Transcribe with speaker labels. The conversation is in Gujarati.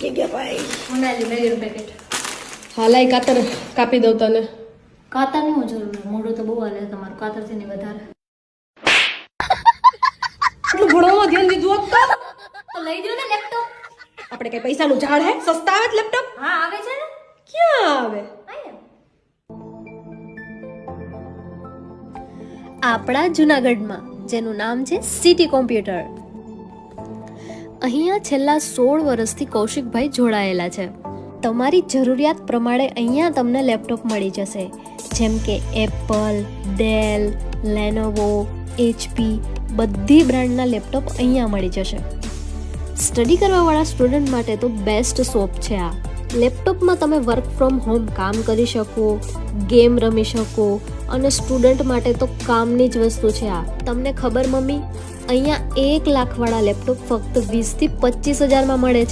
Speaker 1: થાકી ગયા ભાઈ.
Speaker 2: ઉનાળી મેગીનું પેકેટ.
Speaker 1: હાલાઈ કાતર કાપી દઉં તને.
Speaker 2: કાતરની હું જરૂર મોઢું તો બહુ હાલે તમારું કાતર છે ને વધારે.
Speaker 1: આટલું ભણવામાં ધ્યાન દીધું હોત
Speaker 2: તો લઈ દો ને લેપટોપ.
Speaker 1: આપણે કઈ પૈસાનું ઝાડ હે? સસ્તા આવે લેપટોપ?
Speaker 2: હા આવે છે ને.
Speaker 1: ક્યાં આવે?
Speaker 3: આપણા જૂનાગઢમાં જેનું નામ છે સિટી કોમ્પ્યુટર. અહીંયા છેલ્લા 16 વર્ષથી કૌશિકભાઈ જોડાયેલા છે. તમારી જરૂરિયાત પ્રમાણે અહીંયા તમને લેપટોપ મળી જશે, જેમ કે એપલ, ડેલ, લેનોવો, HP બધી બ્રાન્ડના લેપટોપ અહીંયા મળી જશે. સ્ટડી કરવાવાળા સ્ટુડન્ટ માટે તો બેસ્ટ શોપ છે આ. લેપટોપમાં તમે વર્ક ફ્રોમ હોમ કામ કરી શકો, ગેમ રમી શકો અને સ્ટુડન્ટ માટે તો કામની જ વસ્તુ છે આ. તમને ખબર મમ્મી, અહીંયા 1 લાખવાળા લેપટોપ ફક્ત 20 થી 25 હજારમાં મળે છે.